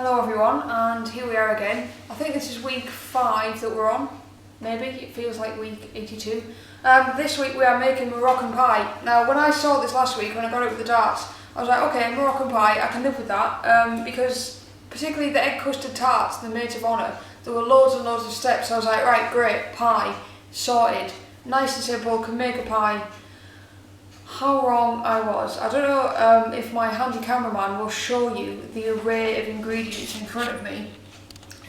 Hello everyone, and here we are again. I think this is week 5 that we're on. Maybe, it feels like week 82. This week we are making Moroccan pie. Now when I saw this last week, when I got it with the darts, I was like, okay, Moroccan pie, I can live with that. Because particularly the egg custard tarts, the maids of honour, there were loads and loads of steps. I was like, right, great, pie, sorted. Nice and simple, can make a pie. How wrong I was. I don't know if my handy cameraman will show you the array of ingredients in front of me.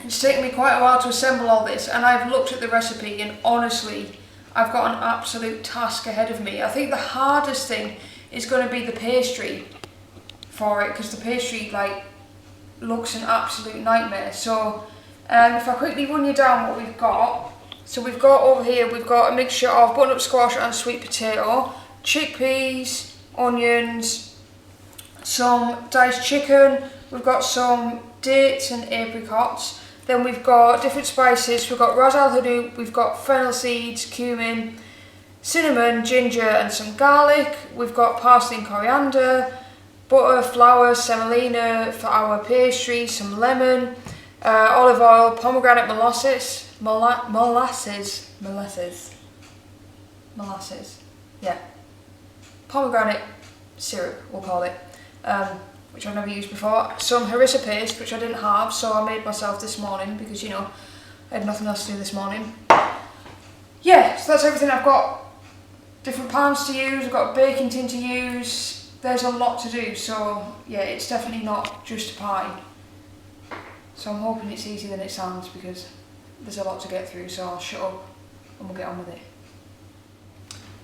It's taken me quite a while to assemble all this, and I've looked at the recipe and honestly I've got an absolute task ahead of me. I think the hardest thing is going to be the pastry for it, because the pastry looks an absolute nightmare. So if I quickly run you down what we've got. So we've got over here, we've got a mixture of butternut squash and sweet potato, chickpeas, onions, some diced chicken, we've got some dates and apricots, then we've got different spices, we've got ras al hanout, we've got fennel seeds, cumin, cinnamon, ginger and some garlic, we've got parsley and coriander, butter, flour, semolina for our pastry, some lemon, olive oil, pomegranate molasses, yeah. Pomegranate syrup, we'll call it, which I've never used before. Some harissa paste, which I didn't have, so I made myself this morning because, you know, I had nothing else to do this morning. Yeah, so that's everything. I've got different pans to use, I've got a baking tin to use. There's a lot to do, so yeah, it's definitely not just a pie. So I'm hoping it's easier than it sounds because there's a lot to get through, so I'll shut up and we'll get on with it.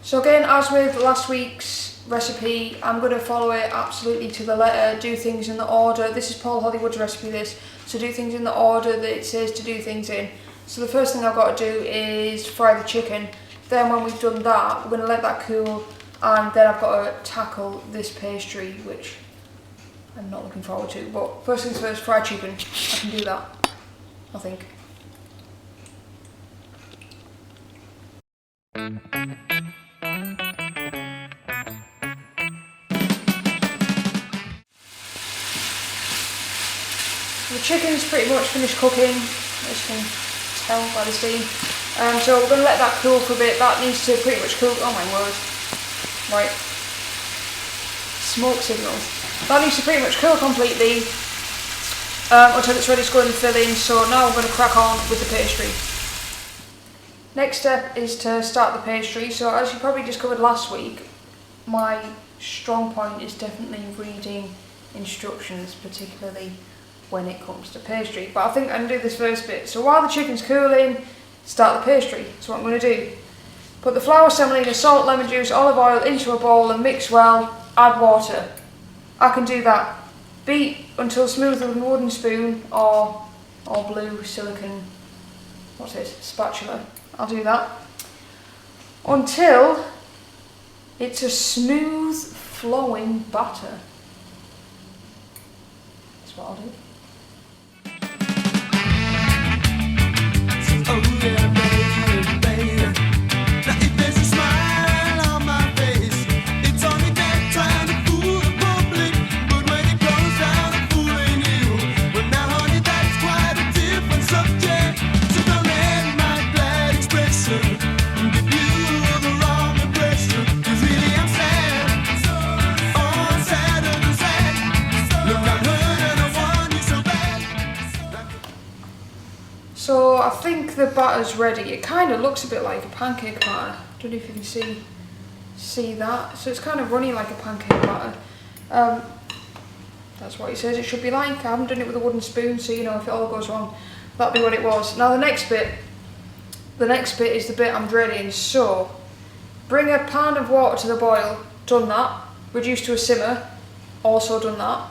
So again, as with last week's recipe, I'm going to follow it absolutely to the letter, do things in the order. This is Paul Hollywood's recipe, this, so do things in the order that it says to do things in. So the first thing I've got to do is fry the chicken. Then when we've done that, we're going to let that cool, and then I've got to tackle this pastry, which I'm not looking forward to. But first things first, fried chicken. I can do that, I think. The chicken's pretty much finished cooking, as you can tell by the steam. So we're going to let that cool for a bit. That needs to pretty much cool. Oh my word. Right. Smoke signals. That needs to pretty much cool completely until it's ready to go in the filling. So now we're going to crack on with the pastry. Next step is to start the pastry. So as you probably discovered last week, my strong point is definitely reading instructions, particularly when it comes to pastry. But I think I can do this first bit. So while the chicken's cooling, start the pastry. So what I'm going to do, put the flour, semolina, salt, lemon juice, olive oil into a bowl and mix well, add water. I can do that. Beat until smooth with a wooden spoon or blue silicone, what's it, spatula. I'll do that until it's a smooth flowing batter. That's what I'll do. Oh yeah, baby, baby. Now if there's a smile on my face, it's only that trying to fool the public. But when it goes down to fooling you, well now honey, that's quite a different subject. So don't let my glad expression give you the wrong impression. 'Cause really I'm sad, oh I'm sad and sad. Look, I'm hurt and I want you so bad. So I think the batter's ready. It kind of looks a bit like a pancake batter. Don't know if you can see that. So it's kind of runny like a pancake batter. That's what it says it should be like. I haven't done it with a wooden spoon, so you know, if it all goes wrong, that'll be what it was. Now the next bit is the bit I'm dreading. So bring a pan of water to the boil. Done that. Reduce to a simmer. Also done that.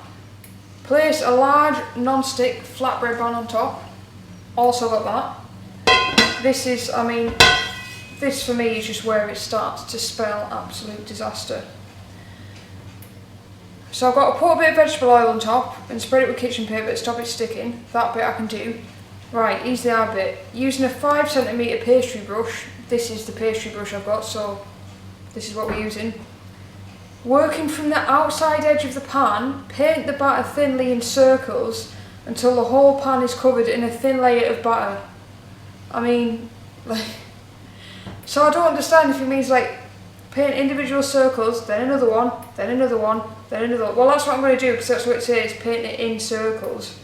Place a large non-stick flatbread pan on top. Also got that. This is, I mean, this for me is just where it starts to spell absolute disaster. So I've got to put a bit of vegetable oil on top and spread it with kitchen paper to stop it sticking. That bit I can do. Right, here's the hard bit. Using a 5cm pastry brush. This is the pastry brush I've got, so this is what we're using. Working from the outside edge of the pan, paint the batter thinly in circles until the whole pan is covered in a thin layer of batter. I mean, like, so I don't understand if it means like paint individual circles, then another one, then another one, then another one. Well, that's what I'm going to do because that's what it says, paint it in circles.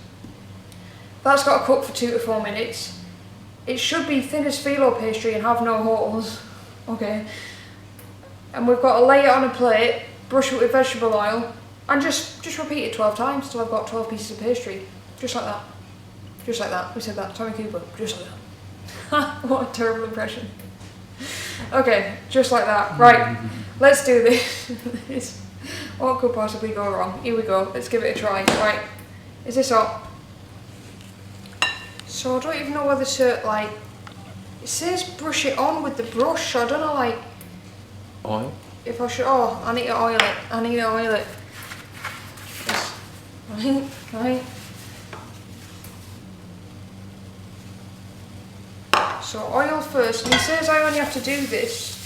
That's got to cook for 2 to 4 minutes. It should be thin as phyllo pastry and have no holes. Okay. And we've got to lay it on a plate, brush it with vegetable oil, and just repeat it 12 times till I've got 12 pieces of pastry. Just like that. Just like that. We said that. Tommy Cooper. Just like that. What a terrible impression. Okay, just like that. Right, let's do this. What could possibly go wrong? Here we go. Let's give it a try. Right, is this up? So I don't even know whether to, like, it says brush it on with the brush. I don't know, like, Oil? if I should. Oh, I need to oil it. I need to oil it. Yes. Right. So oil first, and he says I only have to do this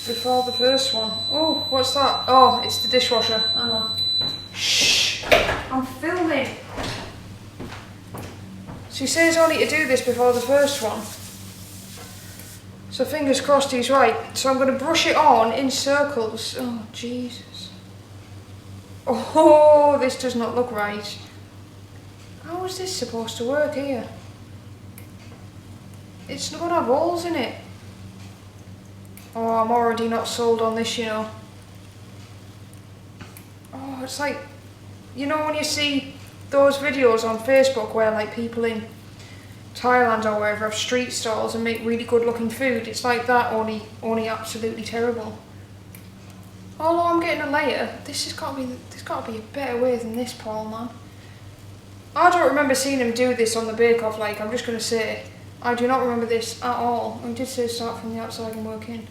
before the first one. Oh, what's that? Oh, it's the dishwasher. Hang on. Shh! I'm filming. So he says only to do this before the first one. So fingers crossed he's right. So I'm going to brush it on in circles. Oh, Jesus. Oh, this does not look right. How is this supposed to work here? It's not going to have holes in it. Oh, I'm already not sold on this, you know. Oh, it's like, you know when you see those videos on Facebook where like people in Thailand or wherever have street stalls and make really good looking food. It's like that, only absolutely terrible. Although I'm getting a layer, there's got to be a better way than this, Paul, man. I don't remember seeing him do this on the Bake Off. Like, I'm just going to say, I do not remember this at all. I did say start from the outside and work in.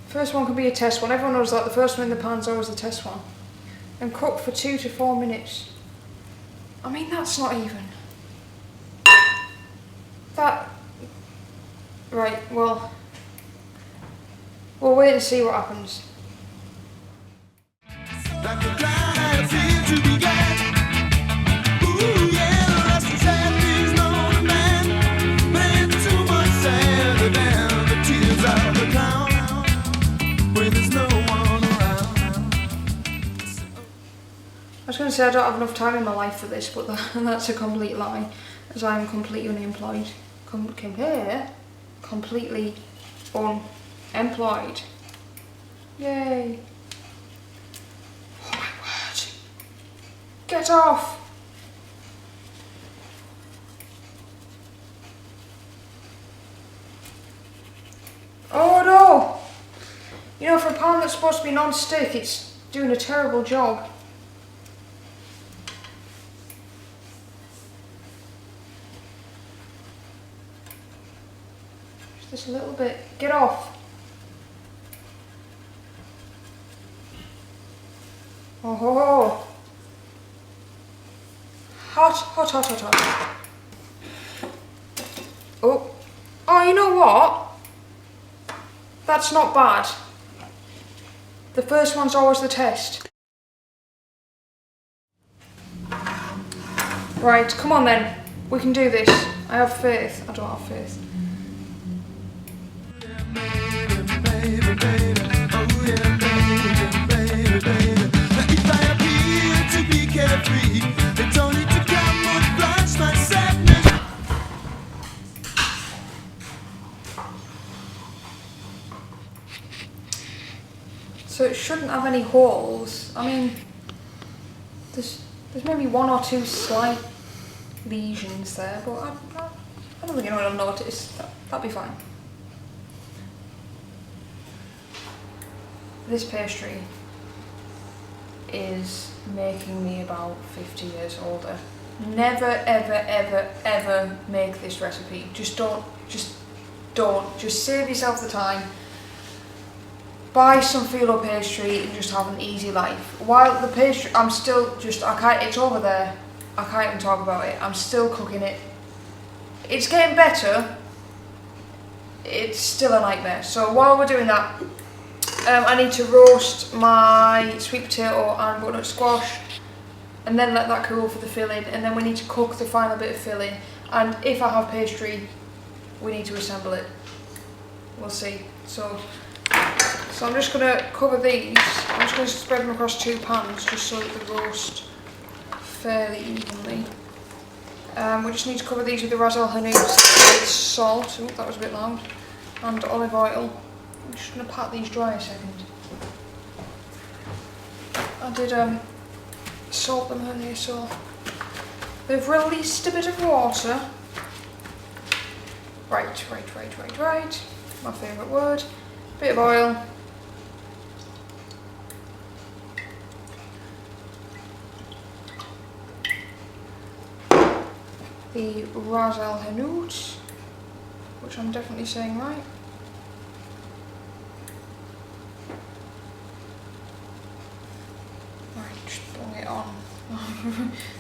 First one can be a test one. Everyone knows that the first one in the pan's always the test one. And cook for 2 to 4 minutes. I mean, that's not even. That. Right, well. We'll wait and see what happens. Like the ground I appear to be God. Ooh, yeah, the rest is sad, things known to man. But it's too much sadder than the tears of the clown when there's no one around. I was going to say I don't have enough time in my life for this, but that's a complete lie, as I am completely unemployed. Completely unemployed. Yay. Oh my word. Get off. Oh no. You know, for a pan that's supposed to be non-stick, it's doing a terrible job. Just a little bit. Get off. Oh, ho, ho. Hot, hot, hot, hot, hot. Oh. Oh, you know what? That's not bad. The first one's always the test. Right, come on then. We can do this. I have faith. I don't have faith. Baby, baby, oh yeah, baby, baby, baby. If I appear to be carefree, it's only to camouflage my sadness. So it shouldn't have any holes. I mean, there's maybe 1 or 2 slight lesions there, but I don't think anyone will notice. That'll be fine. This pastry is making me about 50 years older. Never, ever, ever, ever make this recipe. Just don't. Just save yourself the time. Buy some phyllo pastry and just have an easy life. While the pastry, I'm still just, it's over there. I can't even talk about it. I'm still cooking it. It's getting better. It's still a nightmare. So while we're doing that, I need to roast my sweet potato and butternut squash and then let that cool for the filling, and then we need to cook the final bit of filling, and if I have pastry we need to assemble it. We'll see. So I'm just going to cover these. I'm just going to spread them across 2 pans just so that they roast fairly evenly. We just need to cover these with the Ras El Hanout with salt. Oh, that was a bit loud. And olive oil. I'm just going to pat these dry a second. I did salt them earlier, so they've released a bit of water. Right. My favourite word. Bit of oil. The Ras El Hanout, which I'm definitely saying right. Right, just bung it on.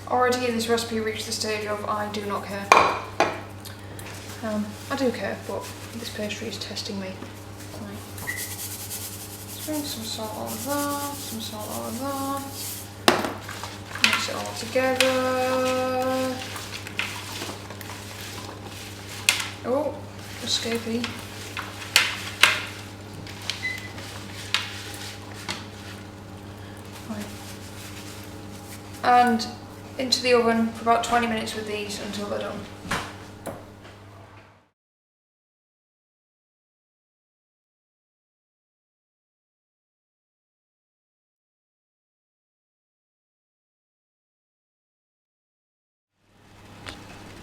Already this recipe reached the stage of I do not care. I do care, but this pastry is testing me. Right. Bring some salt on that, some salt on that. Mix it all together. Oh, escapee. Right. And into the oven for about 20 minutes with these until they're done.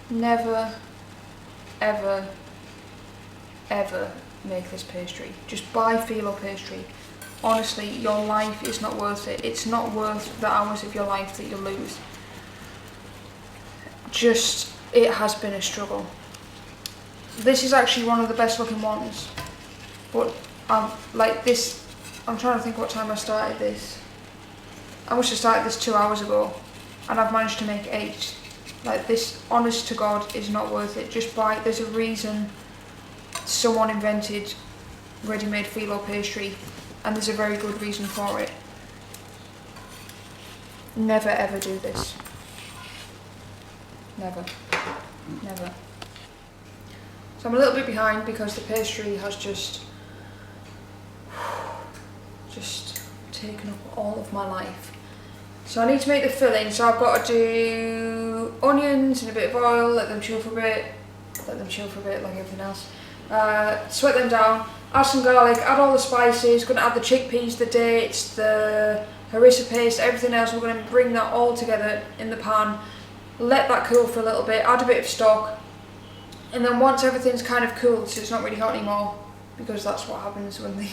Never, ever, ever make this pastry. Just buy phyllo pastry. Honestly, your life is not worth it. It's not worth the hours of your life that you lose. Just, it has been a struggle. This is actually one of the best looking ones. But like this, I'm trying to think what time I started this. I must have started this 2 hours ago, and I've managed to make 8. Like this, honest to God, is not worth it. Just buy, there's a reason someone invented ready-made phyllo pastry, and there's a very good reason for it. Never ever do this. Never. Never. So I'm a little bit behind because the pastry has just taken up all of my life. So I need to make the filling, so I've got to do onions and a bit of oil, let them chill for a bit like everything else. Sweat them down, add some garlic, add all the spices, going to add the chickpeas, the dates, the harissa paste, everything else. We're going to bring that all together in the pan, let that cool for a little bit, add a bit of stock, and then once everything's kind of cooled, so it's not really hot anymore, because that's what happens when the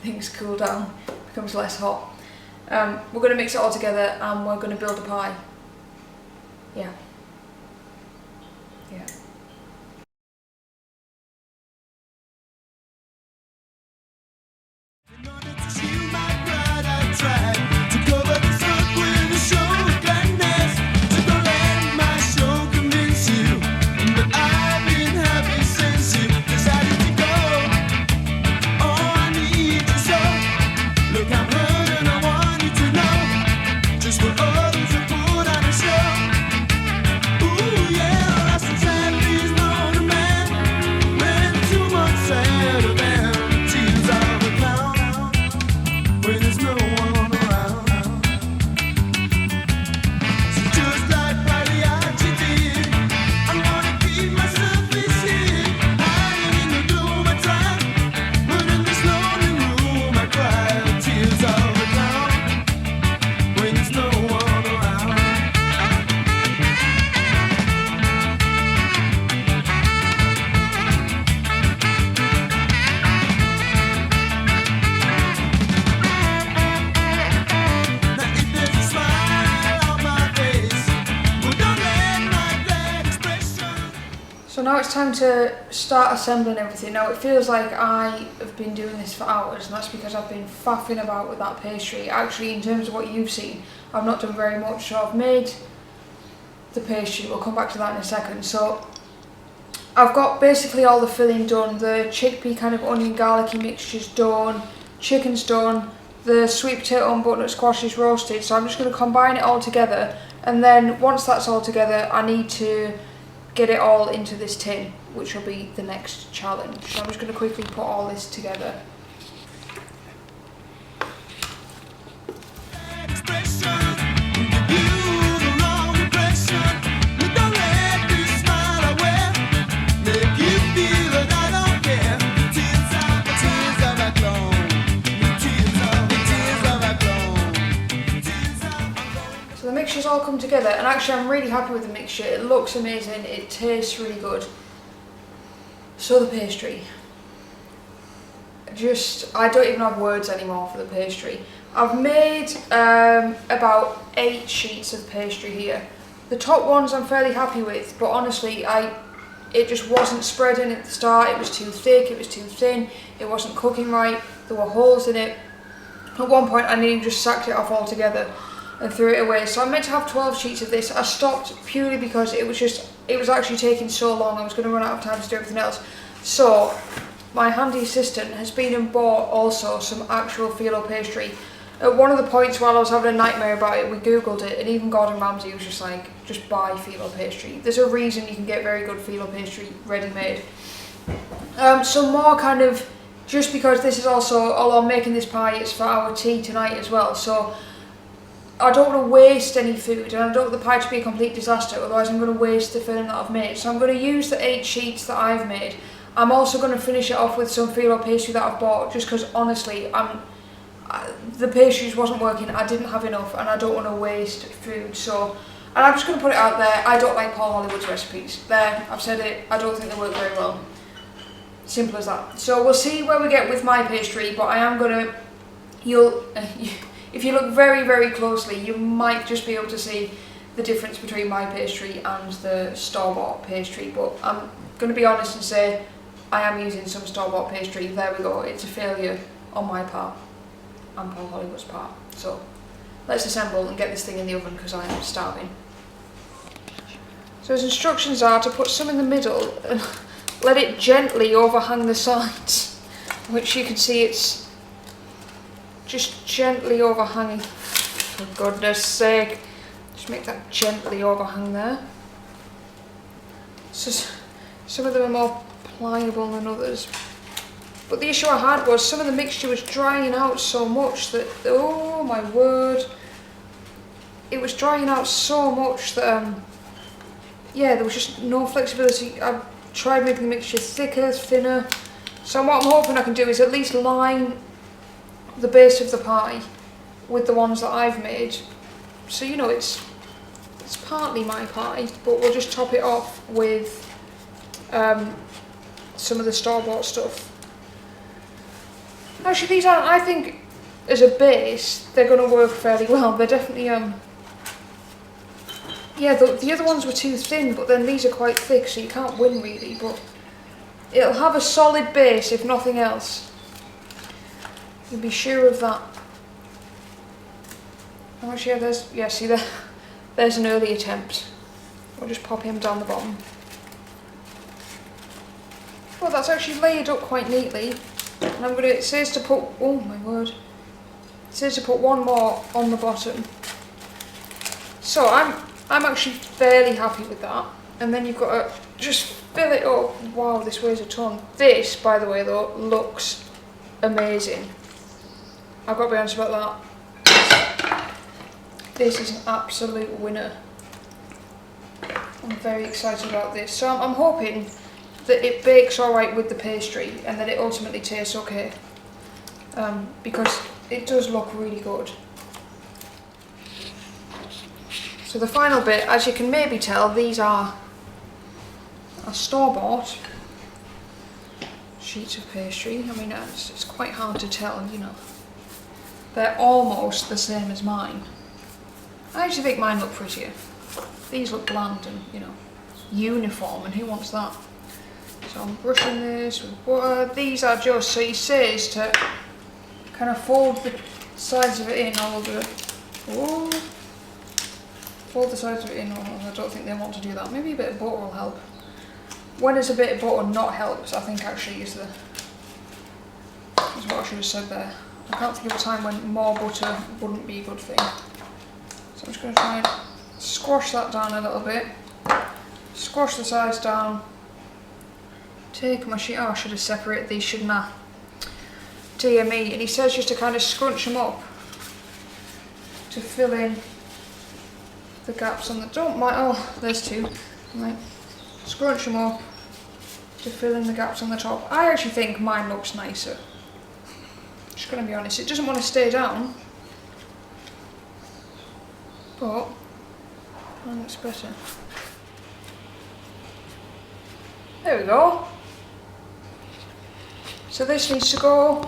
things cool down, it becomes less hot. We're going to mix it all together and we're going to build a pie. Yeah. In order to shield my pride, I tried to cover this up with a show of kindness. So don't let my show convince you, but I've been happy since you decided to go. Oh, I need you so. Look, I'm hurt and I want you to know just what others have put on a show. Ooh, yeah, that's exactly is known to man. Man, too much sadder than the tears of a clown when there's no one around. So just like Pagliacci did, I'm gonna keep myself here, hiding in the gloom I try, but in this lonely room I cry the tears of a clown when there's no one around. Now if there's a smile on my face, well, don't let my glad expression. So now it's time to start assembling everything. Now it feels like I have been doing this for hours, and that's because I've been faffing about with that pastry. Actually, in terms of what you've seen, I've not done very much. So I've made the pastry, we'll come back to that in a second. So I've got basically all the filling done, the chickpea kind of onion garlicky mixture's done, chicken's done, the sweet potato and butternut squash is roasted, so I'm just going to combine it all together, and then once that's all together I need to get it all into this tin, which will be the next challenge. So I'm just going to quickly put all this together. The mixture's all come together, and actually I'm really happy with the mixture. It looks amazing, it tastes really good. So the pastry, I don't even have words anymore for the pastry. I've made about 8 sheets of pastry here. The top ones I'm fairly happy with, but honestly it just wasn't spreading at the start. It was too thick, it was too thin, it wasn't cooking right, there were holes in it. At one point I nearly just sacked it off altogether and threw it away. So I meant to have 12 sheets of this. I stopped purely because it was actually taking so long. I was going to run out of time to do everything else. So my handy assistant has been and bought also some actual phyllo pastry. At one of the points while I was having a nightmare about it, we googled it, and even Gordon Ramsay was just like, just buy phyllo pastry. There's a reason you can get very good phyllo pastry ready made. Some more kind of, just because this is also, although I'm making this pie, it's for our tea tonight as well, so I don't want to waste any food, and I don't want the pie to be a complete disaster, otherwise I'm going to waste the filling that I've made. So I'm going to use the 8 sheets that I've made. I'm also going to finish it off with some phyllo pastry that I've bought, just because honestly, the pastries wasn't working, I didn't have enough, and I don't want to waste food. So, and I'm just going to put it out there, I don't like Paul Hollywood's recipes. There, I've said it, I don't think they work very well. Simple as that. So we'll see where we get with my pastry, but I am going to, if you look very, very closely, you might just be able to see the difference between my pastry and the store-bought pastry, but I'm going to be honest and say I am using some store-bought pastry. There we go, it's a failure on my part and Paul Hollywood's part. So let's assemble and get this thing in the oven because I am starving. So his instructions are to put some in the middle and let it gently overhang the sides, which you can see it's just gently overhanging. For goodness sake, just make that gently overhang there. So some of them are more pliable than others. But the issue I had was some of the mixture was drying out so much that, oh my word, it was drying out so much that, yeah, there was just no flexibility. I tried making the mixture thicker, thinner. So what I'm hoping I can do is at least line the base of the pie with the ones that I've made, so you know it's partly my pie, but we'll just top it off with some of the store-bought stuff. Actually, these aren't, I think as a base they're going to work fairly well. They're definitely yeah, the other ones were too thin, but then these are quite thick, so you can't win really, but it'll have a solid base if nothing else. You'll be sure of that. Oh, actually, yeah, see there, there's an early attempt. We'll just pop him down the bottom. Well, that's actually laid up quite neatly. And I'm gonna, it says to put, oh my word. It says to put one more on the bottom. So I'm actually fairly happy with that. And then you've got to just fill it up. Wow, this weighs a ton. This, by the way, though, looks amazing. I've got to be honest about that. This is an absolute winner. I'm very excited about this. So I'm hoping that it bakes alright with the pastry and that it ultimately tastes okay. Because it does look really good. So the final bit, as you can maybe tell, these are store-bought sheets of pastry. I mean, it's quite hard to tell, you know. They're almost the same as mine. I actually think mine look prettier. These look bland and, you know, uniform, and who wants that? So I'm brushing this with butter. These are just, so he says to kind of fold the sides of it in all over. Oh, fold the sides of it in. I don't think they want to do that. Maybe a bit of butter will help. When is a bit of butter not helps, I think actually is what I should have said there. I can't think of a time when more butter wouldn't be a good thing. So I'm just going to try and squash that down a little bit. Squash the sides down. Take my sheet. Oh, I should have separated these, shouldn't I? Dear me. And he says just to kind of scrunch them up to fill in the gaps on the. Don't mind. Oh, there's two. Right. Scrunch them up to fill in the gaps on the top. I actually think mine looks nicer. Just going to be honest. It doesn't want to stay down, but mine looks better. There we go. So this needs to go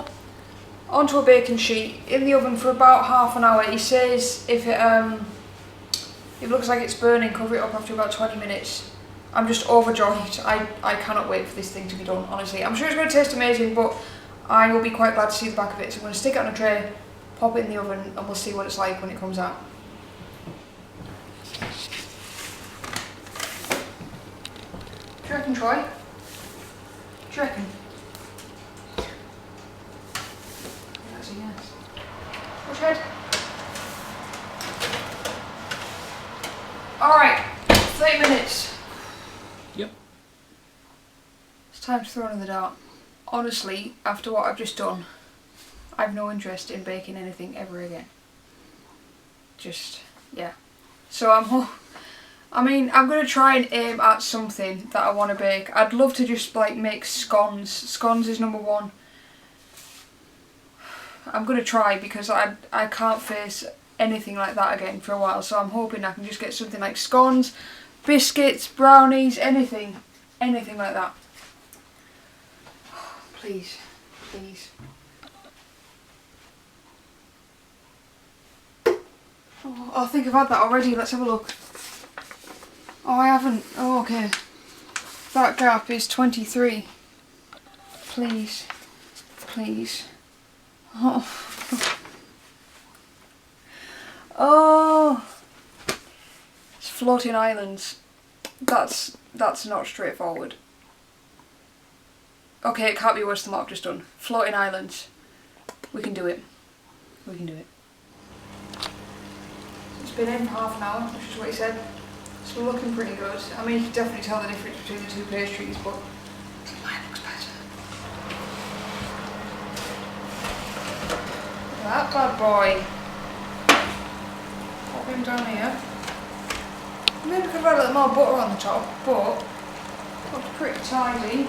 onto a baking sheet in the oven for about half an hour. He says if it looks like it's burning, cover it up after about 20 minutes. I'm just overjoyed. I cannot wait for this thing to be done, honestly. I'm sure it's going to taste amazing, but I will be quite glad to see the back of it. So I'm going to stick it on a tray, pop it in the oven, and we'll see what it's like when it comes out. Do you reckon, Troy? Do you reckon? That's a yes. Push ahead. Alright, 30 minutes. Yep. It's time to throw in the dart. Honestly, after what I've just done, I've no interest in baking anything ever again. Just, yeah. So I'm going to try and aim at something that I want to bake. I'd love to just like make scones. Scones is number one. I'm going to try because I can't face anything like that again for a while. So I'm hoping I can just get something like scones, biscuits, brownies, anything like that. Please, please. Oh, I think I've had that already. Let's have a look. Oh, I haven't. Oh, okay. That gap is 23. Please. Please. Oh. Oh. It's floating islands. That's not straightforward. Okay, it can't be worse than what I've just done. Floating islands. We can do it. We can do it. It's been in half an hour, which is what he said. It's looking pretty good. I mean, you can definitely tell the difference between the two pastries, but mine looks better. Look at that bad boy. Pop him down here. Maybe we could add a little more butter on the top, but looks pretty tidy.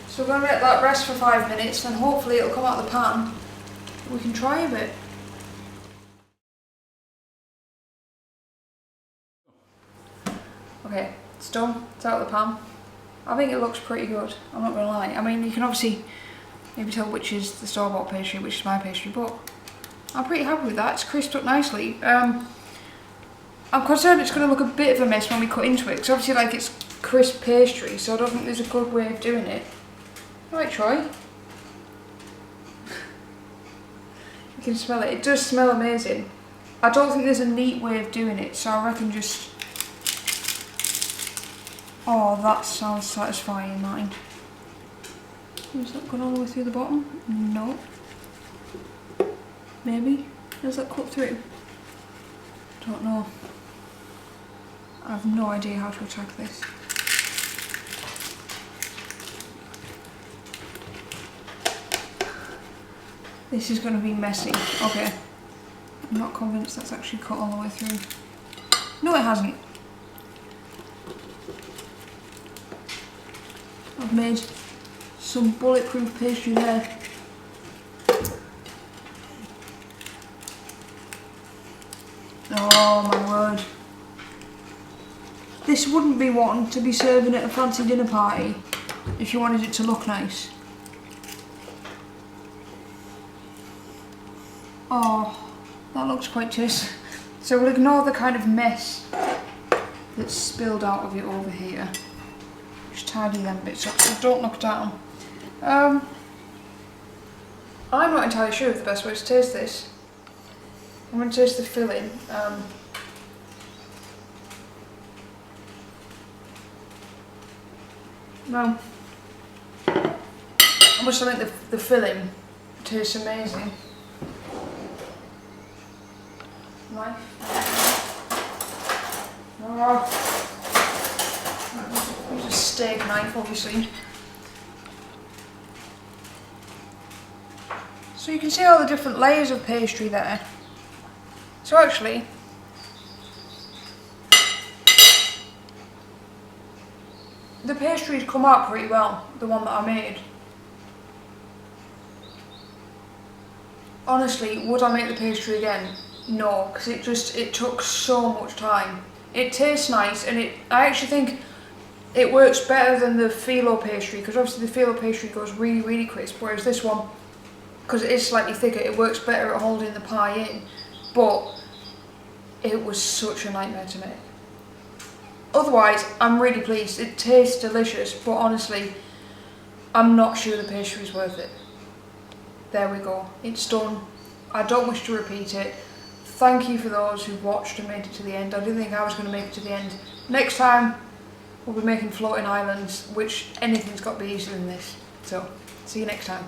So we're going to let that rest for 5 minutes, then hopefully it'll come out of the pan. We can try a bit. Okay, it's done. It's out of the pan. I think it looks pretty good. I'm not going to lie. I mean, you can obviously maybe tell which is the store-bought pastry, which is my pastry, but I'm pretty happy with that. It's crisped up nicely. I'm concerned it's going to look a bit of a mess when we cut into it, because obviously like it's crisp pastry, so I don't think there's a good way of doing it. Right, Troy. You can smell it. It does smell amazing. I don't think there's a neat way of doing it, so I reckon just... Oh, that sounds satisfying, mine. Is that gone all the way through the bottom? No. Maybe? Has that cut through? Don't know. I have no idea how to attack this. This is going to be messy. Okay. I'm not convinced that's actually cut all the way through. No, it hasn't. I've made some bulletproof pastry there. Oh my word. This wouldn't be one to be serving at a fancy dinner party if you wanted it to look nice. Oh, that looks quite tasty. So we'll ignore the kind of mess that's spilled out of it over here. Just tidy them bits up so don't knock down. I'm not entirely sure of the best way to taste this. I'm going to taste the filling. No. I must admit the filling tastes amazing. Knife. Oh. Use a steak knife, obviously. So you can see all the different layers of pastry there. So actually, the pastry's come out pretty well, the one that I made. Honestly, would I make the pastry again? No, because it took so much time. It tastes nice, and I actually think it works better than the phyllo pastry, because obviously the phyllo pastry goes really, really crisp, whereas this one, because it is slightly thicker, it works better at holding the pie in. But it was such a nightmare to make. Otherwise, I'm really pleased. It tastes delicious, but honestly, I'm not sure the pastry is worth it. There we go. It's done. I don't wish to repeat it. Thank you for those who watched and made it to the end. I didn't think I was going to make it to the end. Next time, we'll be making floating islands, which anything's got to be easier than this. So, see you next time.